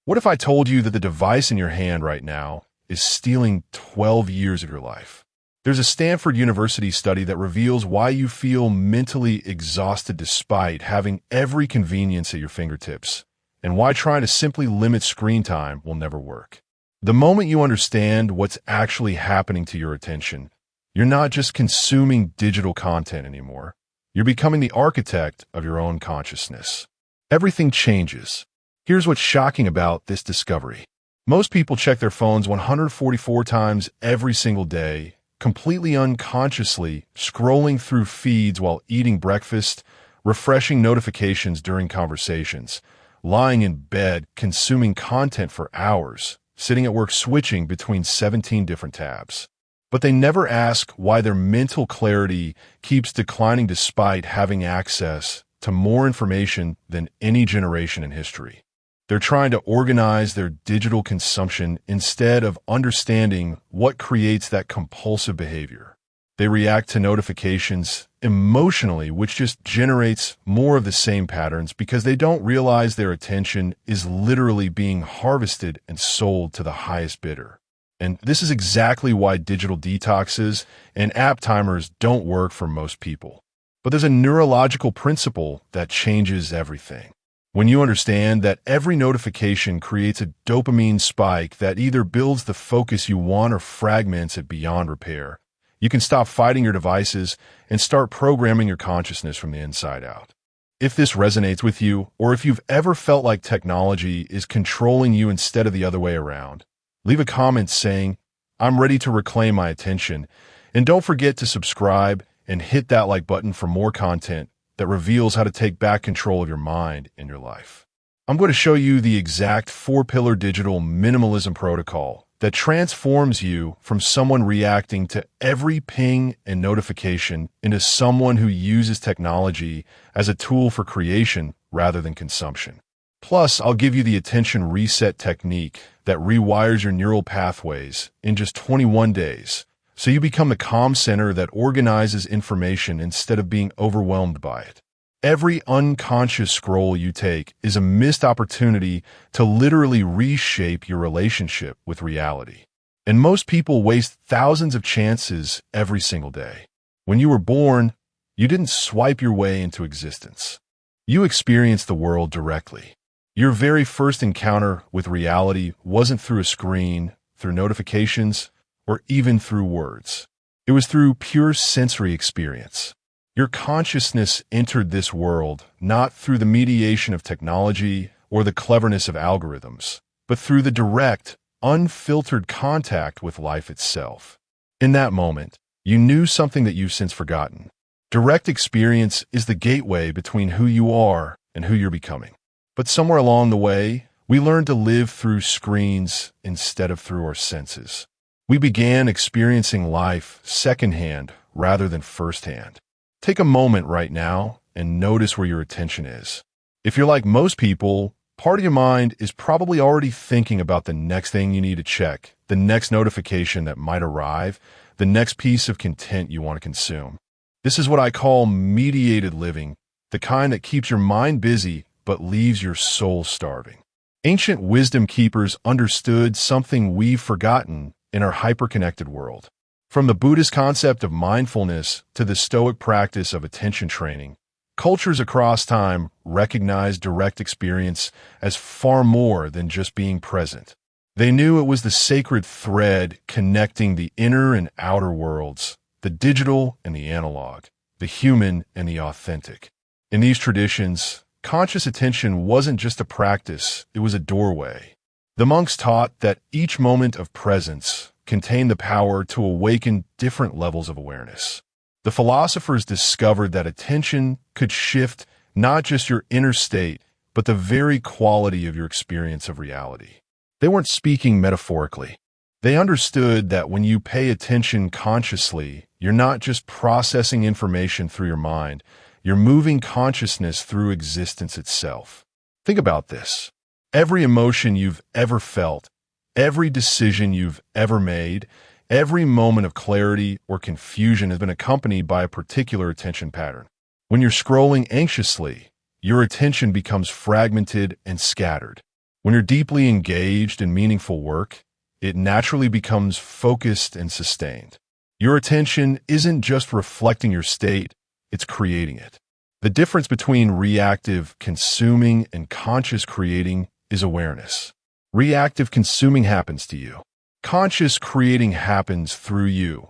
What if I told you that the device in your hand right now is stealing 12 years of your life? There's a Stanford University study that reveals why you feel mentally exhausted despite having every convenience at your fingertips, and why trying to simply limit screen time will never work. The moment you understand what's actually happening to your attention, you're not just consuming digital content anymore. You're becoming the architect of your own consciousness. Everything changes. Here's what's shocking about this discovery. Most people check their phones 144 times every single day, completely unconsciously, scrolling through feeds while eating breakfast, refreshing notifications during conversations, lying in bed, consuming content for hours, sitting at work switching between 17 different tabs. But they never ask why their mental clarity keeps declining despite having access to more information than any generation in history. They're trying to organize their digital consumption instead of understanding what creates that compulsive behavior. They react to notifications emotionally, which just generates more of the same patterns because they don't realize their attention is literally being harvested and sold to the highest bidder. And this is exactly why digital detoxes and app timers don't work for most people. But there's a neurological principle that changes everything. When you understand that every notification creates a dopamine spike that either builds the focus you want or fragments it beyond repair, you can stop fighting your devices and start programming your consciousness from the inside out. If this resonates with you, or if you've ever felt like technology is controlling you instead of the other way around, leave a comment saying, "I'm ready to reclaim my attention," and don't forget to subscribe and hit that like button for more content that reveals how to take back control of your mind and your life. I'm going to show you the exact 4-pillar digital minimalism protocol that transforms you from someone reacting to every ping and notification into someone who uses technology as a tool for creation rather than consumption. Plus, I'll give you the attention reset technique that rewires your neural pathways in just 21 days, so you become the calm center that organizes information instead of being overwhelmed by it. Every unconscious scroll you take is a missed opportunity to literally reshape your relationship with reality. And most people waste thousands of chances every single day. When you were born, you didn't swipe your way into existence. You experienced the world directly. Your very first encounter with reality wasn't through a screen, through notifications, or even through words. It was through pure sensory experience. Your consciousness entered this world not through the mediation of technology or the cleverness of algorithms, but through the direct, unfiltered contact with life itself. In that moment, you knew something that you've since forgotten. Direct experience is the gateway between who you are and who you're becoming. But somewhere along the way, we learned to live through screens instead of through our senses. We began experiencing life secondhand rather than firsthand. Take a moment right now and notice where your attention is. If you're like most people, part of your mind is probably already thinking about the next thing you need to check, the next notification that might arrive, the next piece of content you want to consume. This is what I call mediated living, the kind that keeps your mind busy but leaves your soul starving. Ancient wisdom keepers understood something we've forgotten in our hyper-connected world. From the Buddhist concept of mindfulness to the Stoic practice of attention training, cultures across time recognize direct experience as far more than just being present. They knew it was the sacred thread connecting the inner and outer worlds, the digital and the analog, the human and the authentic. In these traditions, conscious attention wasn't just a practice, it was a doorway. The monks taught that each moment of presence contained the power to awaken different levels of awareness. The philosophers discovered that attention could shift not just your inner state, but the very quality of your experience of reality. They weren't speaking metaphorically. They understood that when you pay attention consciously, you're not just processing information through your mind, you're moving consciousness through existence itself. Think about this. Every emotion you've ever felt, every decision you've ever made, every moment of clarity or confusion has been accompanied by a particular attention pattern. When you're scrolling anxiously, your attention becomes fragmented and scattered. When you're deeply engaged in meaningful work, it naturally becomes focused and sustained. Your attention isn't just reflecting your state, it's creating it. The difference between reactive consuming and conscious creating is awareness. Reactive consuming happens to you. Conscious creating happens through you,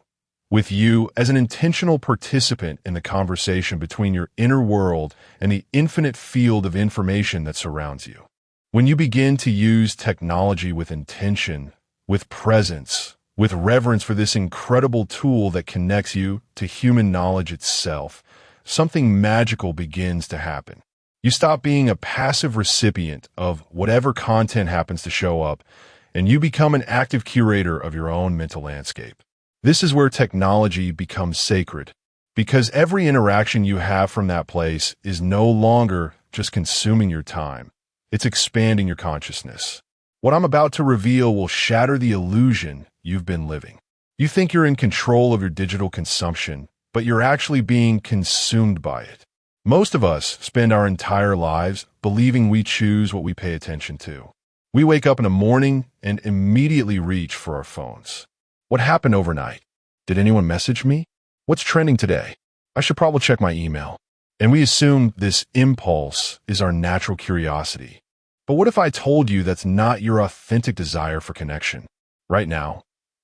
with you as an intentional participant in the conversation between your inner world and the infinite field of information that surrounds you. When you begin to use technology with intention, with presence, with reverence for this incredible tool that connects you to human knowledge itself, something magical begins to happen. You stop being a passive recipient of whatever content happens to show up, and you become an active curator of your own mental landscape. This is where technology becomes sacred, because every interaction you have from that place is no longer just consuming your time. It's expanding your consciousness. What I'm about to reveal will shatter the illusion you've been living. You think you're in control of your digital consumption, but you're actually being consumed by it. Most of us spend our entire lives believing we choose what we pay attention to. We wake up in the morning and immediately reach for our phones. What happened overnight? Did anyone message me? What's trending today? I should probably check my email. And we assume this impulse is our natural curiosity. But what if I told you that's not your authentic desire for connection? Right now,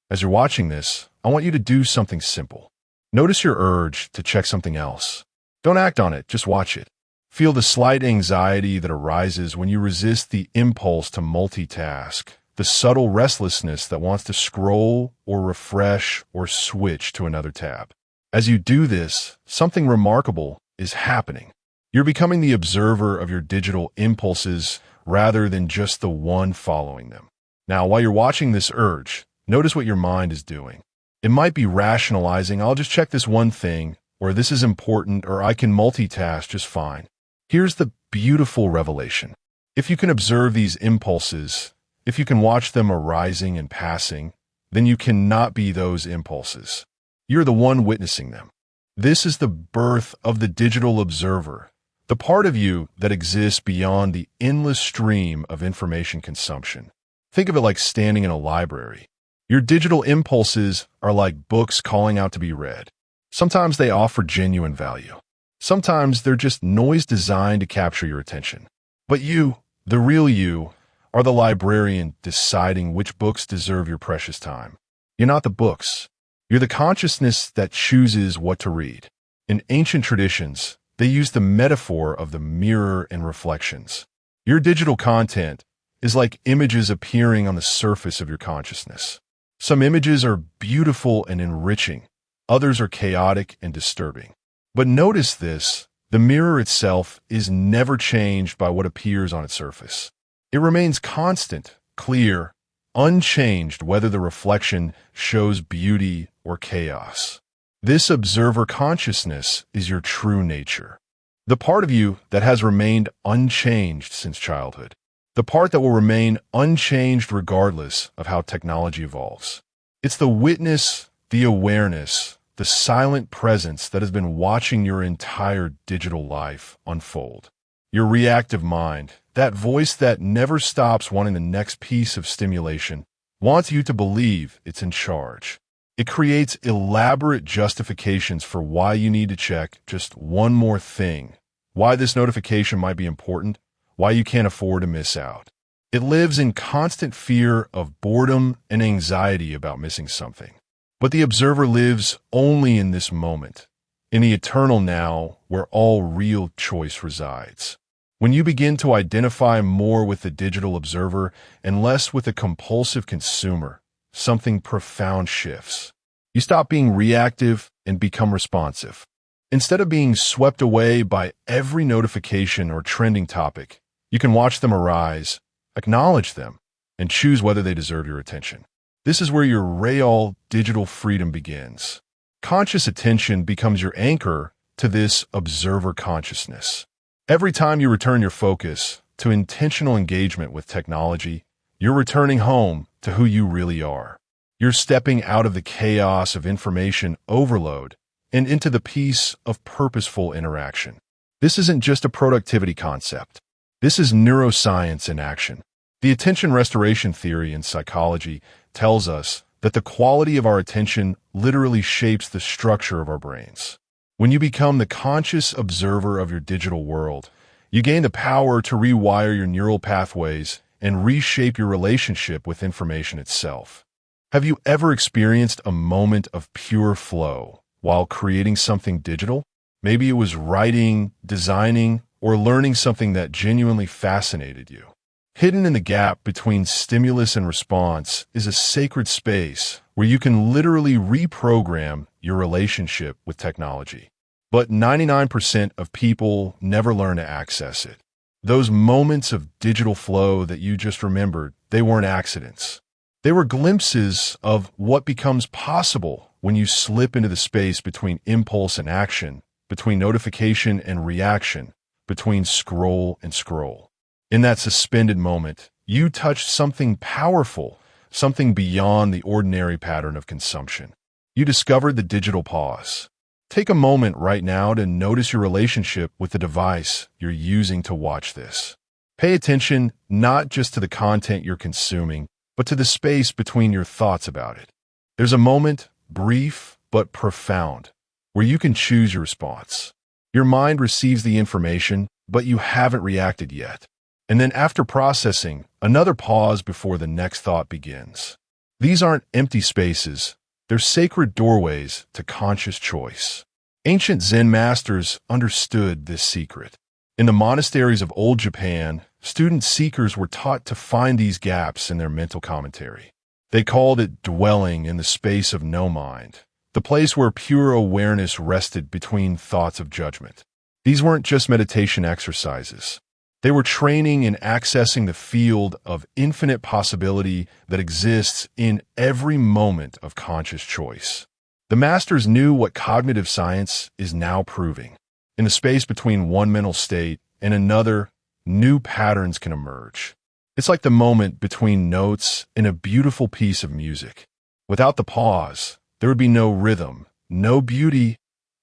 as you're watching this, I want you to do something simple. Notice your urge to check something else. Don't act on it, just watch it. Feel the slight anxiety that arises when you resist the impulse to multitask, the subtle restlessness that wants to scroll or refresh or switch to another tab. As you do this, something remarkable is happening. You're becoming the observer of your digital impulses rather than just the one following them. Now, while you're watching this urge, notice what your mind is doing. It might be rationalizing, I'll just check this one thing, or this is important, or I can multitask just fine. Here's the beautiful revelation. If you can observe these impulses, if you can watch them arising and passing, then you cannot be those impulses. You're the one witnessing them. This is the birth of the digital observer, the part of you that exists beyond the endless stream of information consumption. Think of it like standing in a library. Your digital impulses are like books calling out to be read. Sometimes they offer genuine value. Sometimes they're just noise designed to capture your attention. But you, the real you, are the librarian deciding which books deserve your precious time. You're not the books. You're the consciousness that chooses what to read. In ancient traditions, they use the metaphor of the mirror and reflections. Your digital content is like images appearing on the surface of your consciousness. Some images are beautiful and enriching. Others are chaotic and disturbing. But notice this, the mirror itself is never changed by what appears on its surface. It remains constant, clear, unchanged whether the reflection shows beauty or chaos. This observer consciousness is your true nature. The part of you that has remained unchanged since childhood. The part that will remain unchanged regardless of how technology evolves. It's the witness, the awareness, the silent presence that has been watching your entire digital life unfold. Your reactive mind, that voice that never stops wanting the next piece of stimulation, wants you to believe it's in charge. It creates elaborate justifications for why you need to check just one more thing, why this notification might be important, why you can't afford to miss out. It lives in constant fear of boredom and anxiety about missing something. But the observer lives only in this moment, in the eternal now where all real choice resides. When you begin to identify more with the digital observer and less with the compulsive consumer, something profound shifts. You stop being reactive and become responsive. Instead of being swept away by every notification or trending topic, you can watch them arise, acknowledge them, and choose whether they deserve your attention. This is where your real digital freedom begins. Conscious attention becomes your anchor to this observer consciousness. Every time you return your focus to intentional engagement with technology, you're returning home to who you really are. You're stepping out of the chaos of information overload and into the peace of purposeful interaction. This isn't just a productivity concept. This is neuroscience in action. The attention restoration theory in psychology tells us that the quality of our attention literally shapes the structure of our brains. When you become the conscious observer of your digital world, you gain the power to rewire your neural pathways and reshape your relationship with information itself. Have you ever experienced a moment of pure flow while creating something digital? Maybe it was writing, designing, or learning something that genuinely fascinated you. Hidden in the gap between stimulus and response is a sacred space where you can literally reprogram your relationship with technology. But 99% of people never learn to access it. Those moments of digital flow that you just remembered, they weren't accidents. They were glimpses of what becomes possible when you slip into the space between impulse and action, between notification and reaction, between scroll and scroll. In that suspended moment, you touched something powerful, something beyond the ordinary pattern of consumption. You discovered the digital pause. Take a moment right now to notice your relationship with the device you're using to watch this. Pay attention not just to the content you're consuming, but to the space between your thoughts about it. There's a moment, brief but profound, where you can choose your response. Your mind receives the information, but you haven't reacted yet. And then after processing, another pause before the next thought begins. These aren't empty spaces. They're sacred doorways to conscious choice. Ancient Zen masters understood this secret. In the monasteries of old Japan, student seekers were taught to find these gaps in their mental commentary. They called it dwelling in the space of no mind, the place where pure awareness rested between thoughts of judgment. These weren't just meditation exercises. They were training in accessing the field of infinite possibility that exists in every moment of conscious choice. The masters knew what cognitive science is now proving. In the space between one mental state and another, new patterns can emerge. It's like the moment between notes in a beautiful piece of music. Without the pause, there would be no rhythm, no beauty,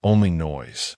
only noise.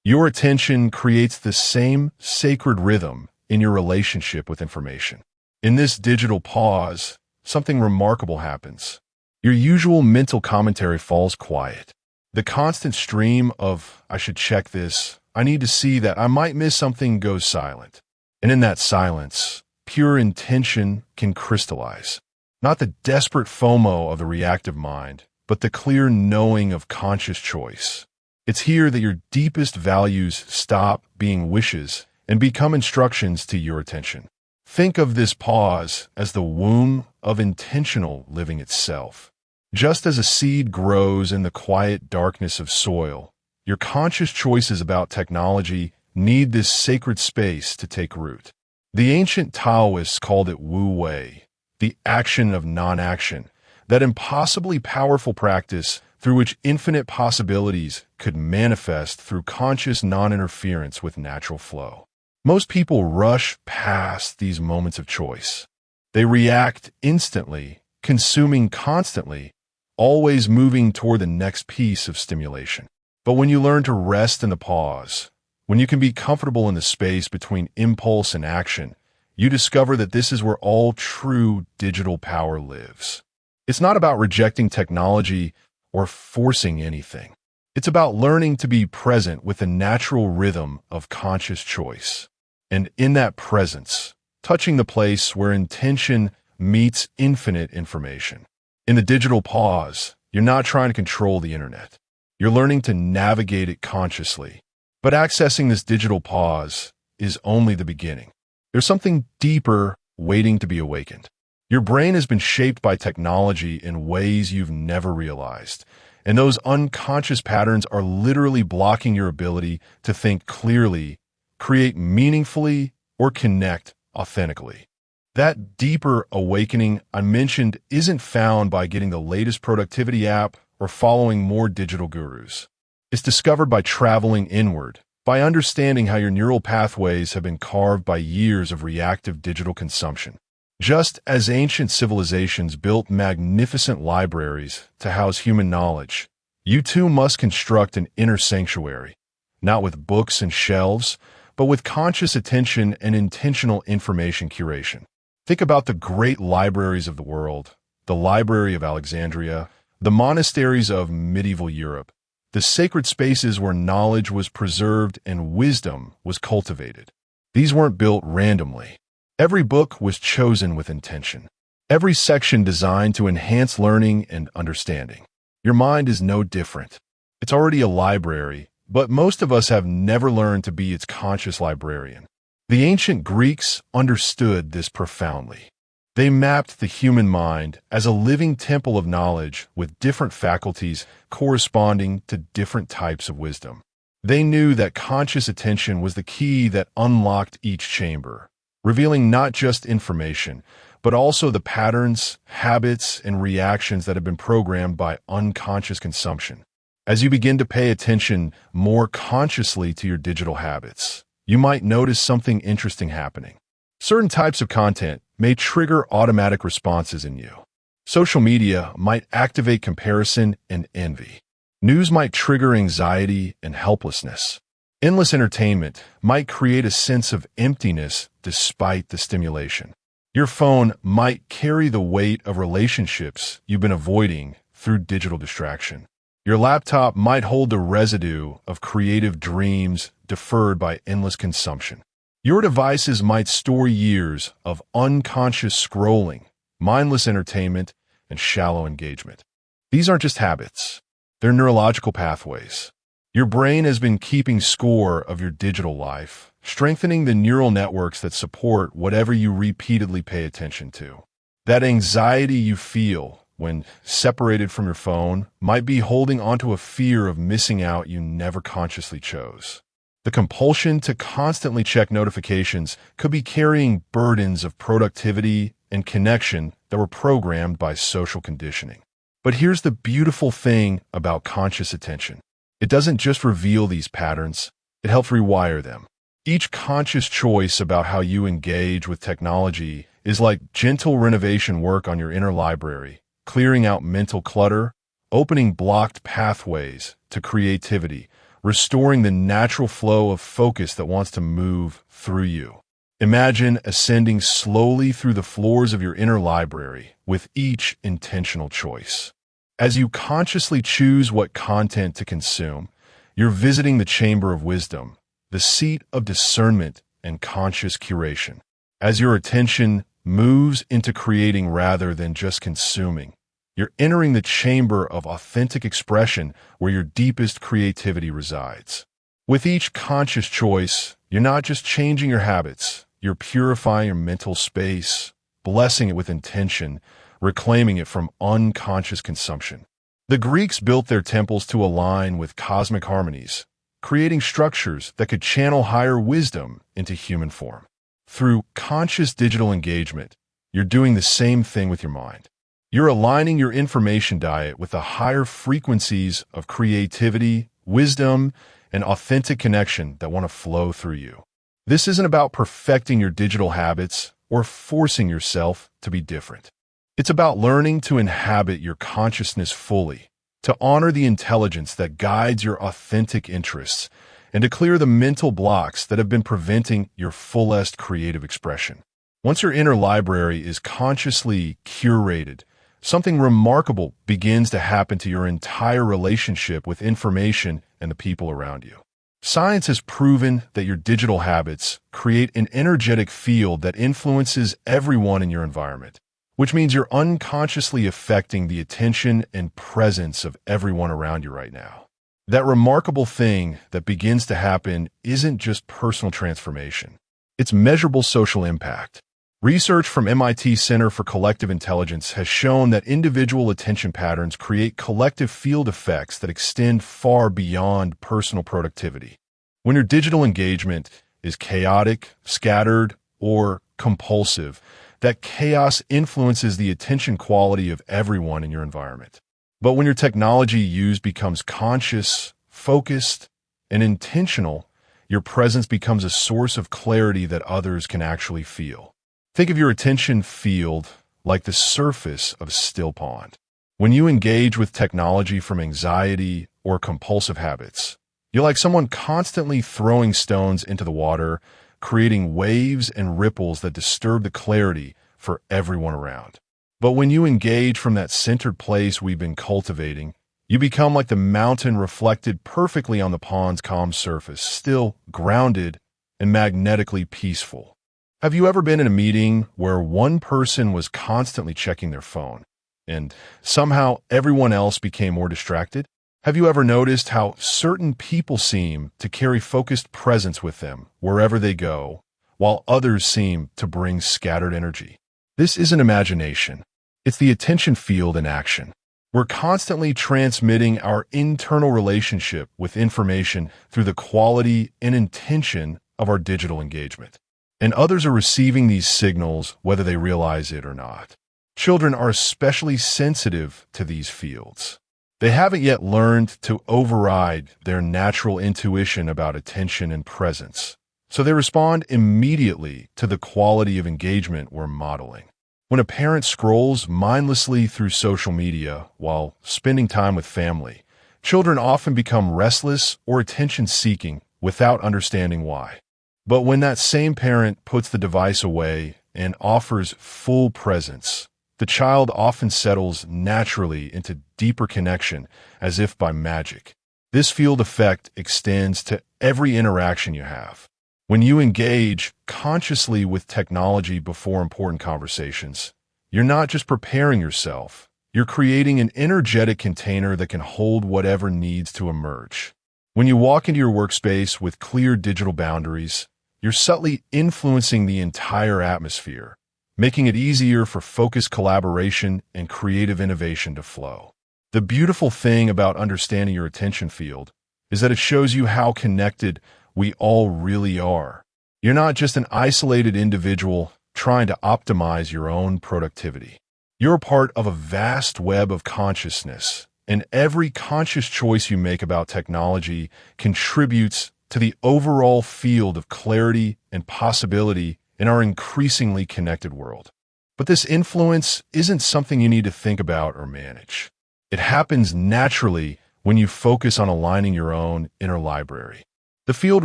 Your attention creates the same sacred rhythm in your relationship with information. In this digital pause, something remarkable happens. Your usual mental commentary falls quiet. The constant stream of, I should check this, I need to see that, I might miss something goes silent. And in that silence, pure intention can crystallize. Not the desperate FOMO of the reactive mind, but the clear knowing of conscious choice. It's here that your deepest values stop being wishes and become instructions to your attention. Think of this pause as the womb of intentional living itself. Just as a seed grows in the quiet darkness of soil, your conscious choices about technology need this sacred space to take root. The ancient Taoists called it Wu Wei, the action of non-action, that impossibly powerful practice through which infinite possibilities could manifest through conscious non-interference with natural flow. Most people rush past these moments of choice. They react instantly, consuming constantly, always moving toward the next piece of stimulation. But when you learn to rest in the pause, when you can be comfortable in the space between impulse and action, you discover that this is where all true digital power lives. It's not about rejecting technology or forcing anything. It's about learning to be present with the natural rhythm of conscious choice. And in that presence, touching the place where intention meets infinite information. In the digital pause, you're not trying to control the internet. You're learning to navigate it consciously. But accessing this digital pause is only the beginning. There's something deeper waiting to be awakened. Your brain has been shaped by technology in ways you've never realized, and those unconscious patterns are literally blocking your ability to think clearly, create meaningfully, or connect authentically. That deeper awakening I mentioned isn't found by getting the latest productivity app or following more digital gurus. It's discovered by traveling inward, by understanding how your neural pathways have been carved by years of reactive digital consumption. Just as ancient civilizations built magnificent libraries to house human knowledge, you too must construct an inner sanctuary, not with books and shelves, but with conscious attention and intentional information curation. Think about the great libraries of the world, the Library of Alexandria, the monasteries of medieval Europe, the sacred spaces where knowledge was preserved and wisdom was cultivated. These weren't built randomly. Every book was chosen with intention. Every section designed to enhance learning and understanding. Your mind is no different. It's already a library, but most of us have never learned to be its conscious librarian. The ancient Greeks understood this profoundly. They mapped the human mind as a living temple of knowledge with different faculties corresponding to different types of wisdom. They knew that conscious attention was the key that unlocked each chamber, revealing not just information, but also the patterns, habits, and reactions that have been programmed by unconscious consumption. As you begin to pay attention more consciously to your digital habits, you might notice something interesting happening. Certain types of content may trigger automatic responses in you. Social media might activate comparison and envy. News might trigger anxiety and helplessness. Endless entertainment might create a sense of emptiness despite the stimulation. Your phone might carry the weight of relationships you've been avoiding through digital distraction. Your laptop might hold the residue of creative dreams deferred by endless consumption. Your devices might store years of unconscious scrolling, mindless entertainment, and shallow engagement. These aren't just habits. They're neurological pathways. Your brain has been keeping score of your digital life, strengthening the neural networks that support whatever you repeatedly pay attention to. That anxiety you feel when separated from your phone might be holding onto a fear of missing out you never consciously chose. The compulsion to constantly check notifications could be carrying burdens of productivity and connection that were programmed by social conditioning. But here's the beautiful thing about conscious attention. It doesn't just reveal these patterns, it helps rewire them. Each conscious choice about how you engage with technology is like gentle renovation work on your inner library, clearing out mental clutter, opening blocked pathways to creativity, restoring the natural flow of focus that wants to move through you. Imagine ascending slowly through the floors of your inner library with each intentional choice. As you consciously choose what content to consume, you're visiting the chamber of wisdom, the seat of discernment and conscious curation. As your attention moves into creating rather than just consuming, you're entering the chamber of authentic expression where your deepest creativity resides. With each conscious choice, you're not just changing your habits, you're purifying your mental space, blessing it with intention, reclaiming it from unconscious consumption. The Greeks built their temples to align with cosmic harmonies, creating structures that could channel higher wisdom into human form. Through conscious digital engagement, you're doing the same thing with your mind. You're aligning your information diet with the higher frequencies of creativity, wisdom, and authentic connection that want to flow through you. This isn't about perfecting your digital habits or forcing yourself to be different. It's about learning to inhabit your consciousness fully, to honor the intelligence that guides your authentic interests, and to clear the mental blocks that have been preventing your fullest creative expression. Once your inner library is consciously curated, something remarkable begins to happen to your entire relationship with information and the people around you. Science has proven that your digital habits create an energetic field that influences everyone in your environment, which means you're unconsciously affecting the attention and presence of everyone around you right now. That remarkable thing that begins to happen isn't just personal transformation. It's measurable social impact. Research from MIT Center for Collective Intelligence has shown that individual attention patterns create collective field effects that extend far beyond personal productivity. When your digital engagement is chaotic, scattered, or compulsive, that chaos influences the attention quality of everyone in your environment. But when your technology used becomes conscious, focused, and intentional, your presence becomes a source of clarity that others can actually feel. Think of your attention field like the surface of a still pond. When you engage with technology from anxiety or compulsive habits, you're like someone constantly throwing stones into the water, creating waves and ripples that disturb the clarity for everyone around. But when you engage from that centered place we've been cultivating, you become like the mountain reflected perfectly on the pond's calm surface, still grounded and magnetically peaceful. Have you ever been in a meeting where one person was constantly checking their phone, and somehow everyone else became more distracted? Have you ever noticed how certain people seem to carry focused presence with them wherever they go, while others seem to bring scattered energy? This isn't imagination. It's the attention field in action. We're constantly transmitting our internal relationship with information through the quality and intention of our digital engagement. And others are receiving these signals whether they realize it or not. Children are especially sensitive to these fields. They haven't yet learned to override their natural intuition about attention and presence, so they respond immediately to the quality of engagement we're modeling. When a parent scrolls mindlessly through social media while spending time with family, children often become restless or attention-seeking without understanding why. But when that same parent puts the device away and offers full presence, the child often settles naturally into deeper connection as if by magic. This field effect extends to every interaction you have. When you engage consciously with technology before important conversations, you're not just preparing yourself, you're creating an energetic container that can hold whatever needs to emerge. When you walk into your workspace with clear digital boundaries, you're subtly influencing the entire atmosphere, making it easier for focused collaboration and creative innovation to flow. The beautiful thing about understanding your attention field is that it shows you how connected we all really are. You're not just an isolated individual trying to optimize your own productivity. You're a part of a vast web of consciousness, and every conscious choice you make about technology contributes to the overall field of clarity and possibility in our increasingly connected world. But this influence isn't something you need to think about or manage. It happens naturally when you focus on aligning your own inner library. The field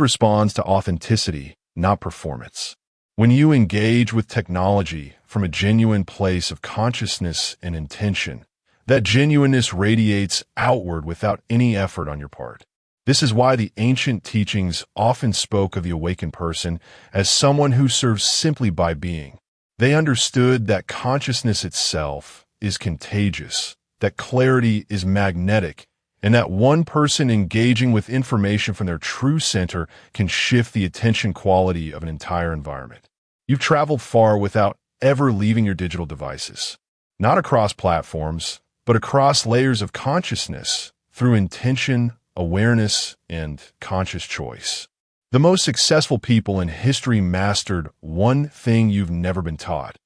responds to authenticity, not performance. When you engage with technology from a genuine place of consciousness and intention, that genuineness radiates outward without any effort on your part. This is why the ancient teachings often spoke of the awakened person as someone who serves simply by being. They understood that consciousness itself is contagious, that clarity is magnetic, and that one person engaging with information from their true center can shift the attention quality of an entire environment. You've traveled far without ever leaving your digital devices, not across platforms, but across layers of consciousness through intention, awareness, and conscious choice. The most successful people in history mastered one thing you've never been taught: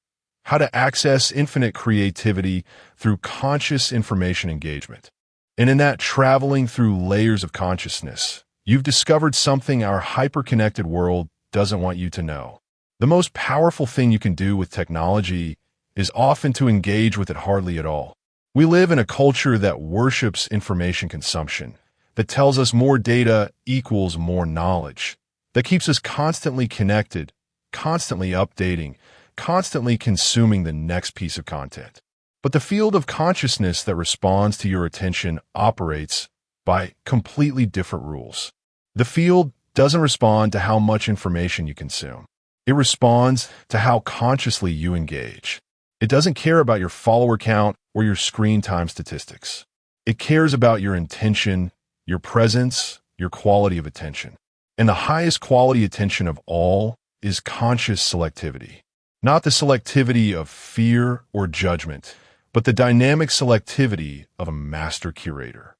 how to access infinite creativity through conscious information engagement. And in that traveling through layers of consciousness, you've discovered something our hyper-connected world doesn't want you to know. The most powerful thing you can do with technology is often to engage with it hardly at all. We live in a culture that worships information consumption, that tells us more data equals more knowledge, that keeps us constantly connected, constantly updating, constantly consuming the next piece of content. But the field of consciousness that responds to your attention operates by completely different rules. The field doesn't respond to how much information you consume. It responds to how consciously you engage. It doesn't care about your follower count or your screen time statistics. It cares about your intention, your presence, your quality of attention. And the highest quality attention of all is conscious selectivity. Not the selectivity of fear or judgment, but the dynamic selectivity of a master curator.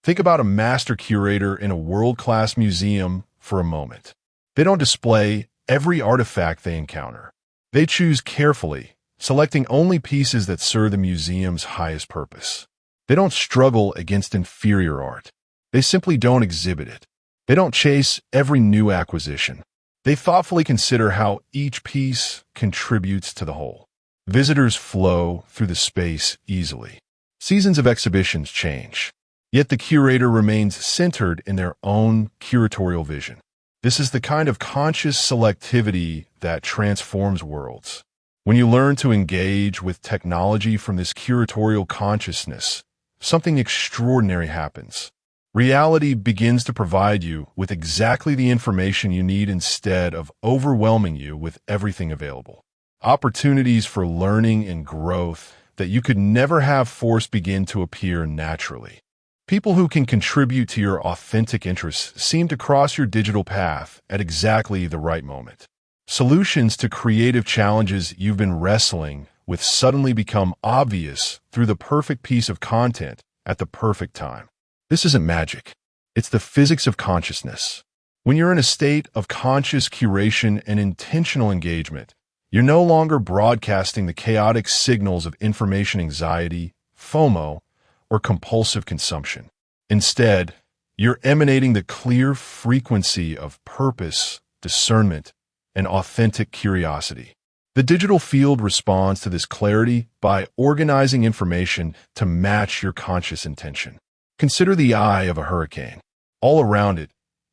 Think about a master curator in a world-class museum for a moment. They don't display every artifact they encounter. They choose carefully, selecting only pieces that serve the museum's highest purpose. They don't struggle against inferior art. They simply don't exhibit it. They don't chase every new acquisition. They thoughtfully consider how each piece contributes to the whole. Visitors flow through the space easily. Seasons of exhibitions change, yet the curator remains centered in their own curatorial vision. This is the kind of conscious selectivity that transforms worlds. When you learn to engage with technology from this curatorial consciousness, something extraordinary happens. Reality begins to provide you with exactly the information you need instead of overwhelming you with everything available. Opportunities for learning and growth that you could never have forced begin to appear naturally. People who can contribute to your authentic interests seem to cross your digital path at exactly the right moment. Solutions to creative challenges you've been wrestling with suddenly become obvious through the perfect piece of content at the perfect time. This isn't magic. It's the physics of consciousness. When you're in a state of conscious curation and intentional engagement, you're no longer broadcasting the chaotic signals of information anxiety, FOMO, or compulsive consumption. Instead, you're emanating the clear frequency of purpose, discernment, and authentic curiosity. The digital field responds to this clarity by organizing information to match your conscious intention. Consider the eye of a hurricane. All around it,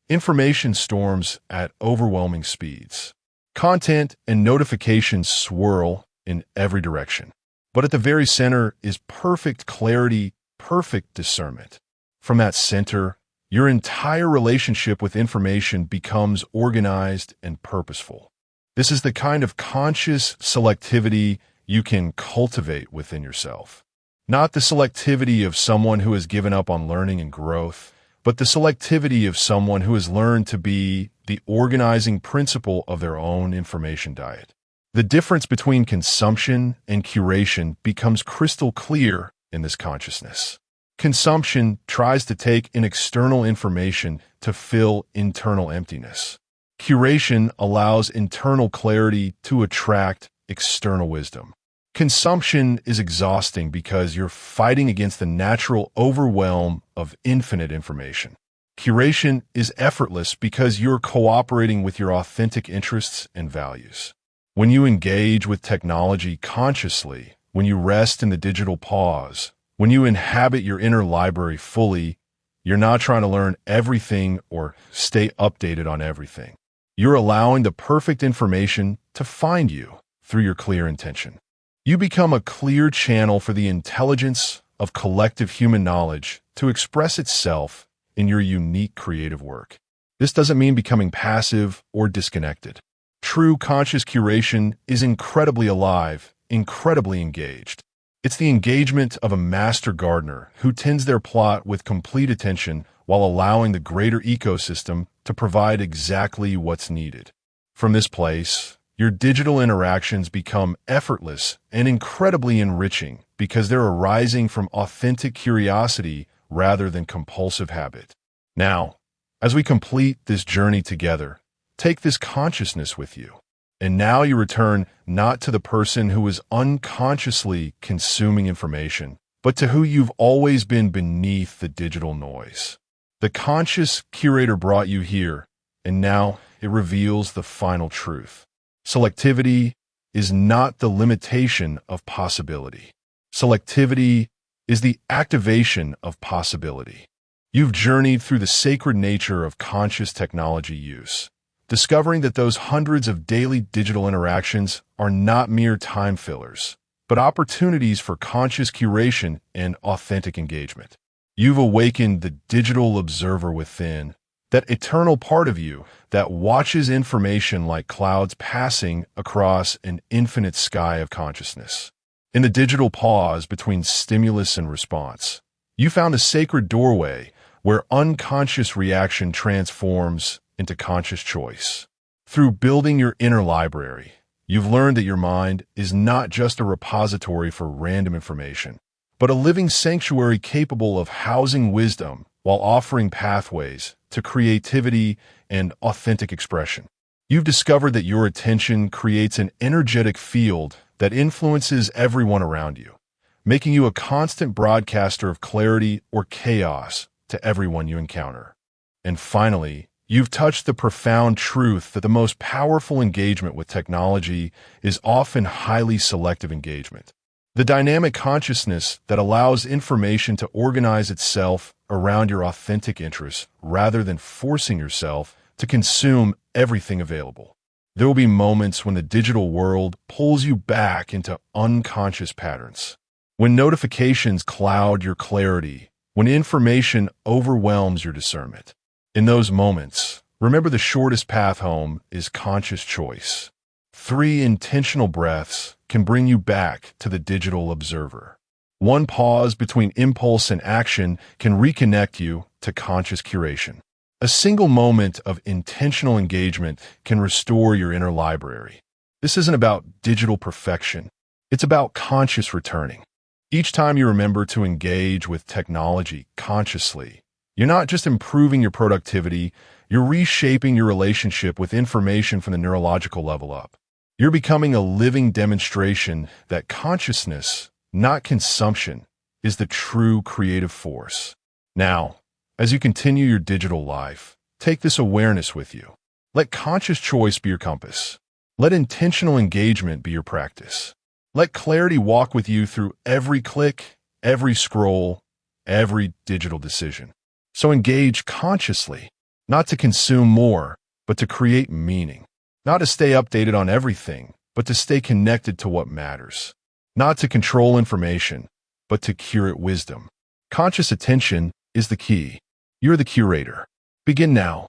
information storms at overwhelming speeds. Content and notifications swirl in every direction. But at the very center is perfect clarity, perfect discernment. From that center, your entire relationship with information becomes organized and purposeful. This is the kind of conscious selectivity you can cultivate within yourself. Not the selectivity of someone who has given up on learning and growth, but the selectivity of someone who has learned to be the organizing principle of their own information diet. The difference between consumption and curation becomes crystal clear in this consciousness. Consumption tries to take in external information to fill internal emptiness. Curation allows internal clarity to attract external wisdom. Consumption is exhausting because you're fighting against the natural overwhelm of infinite information. Curation is effortless because you're cooperating with your authentic interests and values. When you engage with technology consciously, when you rest in the digital pause, when you inhabit your inner library fully, you're not trying to learn everything or stay updated on everything. You're allowing the perfect information to find you through your clear intention. You become a clear channel for the intelligence of collective human knowledge to express itself in your unique creative work. This doesn't mean becoming passive or disconnected. True conscious curation is incredibly alive, incredibly engaged. It's the engagement of a master gardener who tends their plot with complete attention while allowing the greater ecosystem to provide exactly what's needed. From this place, your digital interactions become effortless and incredibly enriching because they're arising from authentic curiosity rather than compulsive habit. Now, as we complete this journey together, take this consciousness with you. And now you return not to the person who is unconsciously consuming information, but to who you've always been beneath the digital noise. The conscious curator brought you here, and now it reveals the final truth. Selectivity is not the limitation of possibility. Selectivity is the activation of possibility. You've journeyed through the sacred nature of conscious technology use, discovering that those hundreds of daily digital interactions are not mere time fillers, but opportunities for conscious curation and authentic engagement. You've awakened the digital observer within, that eternal part of you that watches information like clouds passing across an infinite sky of consciousness. In the digital pause between stimulus and response, you found a sacred doorway where unconscious reaction transforms into conscious choice. Through building your inner library, you've learned that your mind is not just a repository for random information, but a living sanctuary capable of housing wisdom while offering pathways to creativity and authentic expression. You've discovered that your attention creates an energetic field that influences everyone around you, making you a constant broadcaster of clarity or chaos to everyone you encounter. And finally, you've touched the profound truth that the most powerful engagement with technology is often highly selective engagement. The dynamic consciousness that allows information to organize itself around your authentic interests rather than forcing yourself to consume everything available. There will be moments when the digital world pulls you back into unconscious patterns. When notifications cloud your clarity, when information overwhelms your discernment. In those moments, remember the shortest path home is conscious choice. 3 intentional breaths can bring you back to the digital observer. 1 pause between impulse and action can reconnect you to conscious curation. A single moment of intentional engagement can restore your inner library. This isn't about digital perfection. It's about conscious returning. Each time you remember to engage with technology consciously, you're not just improving your productivity, you're reshaping your relationship with information from the neurological level up. You're becoming a living demonstration that consciousness, not consumption, is the true creative force. Now, as you continue your digital life, take this awareness with you. Let conscious choice be your compass. Let intentional engagement be your practice. Let clarity walk with you through every click, every scroll, every digital decision. So engage consciously, not to consume more, but to create meaning. Not to stay updated on everything, but to stay connected to what matters. Not to control information, but to curate wisdom. Conscious attention is the key. You're the curator. Begin now.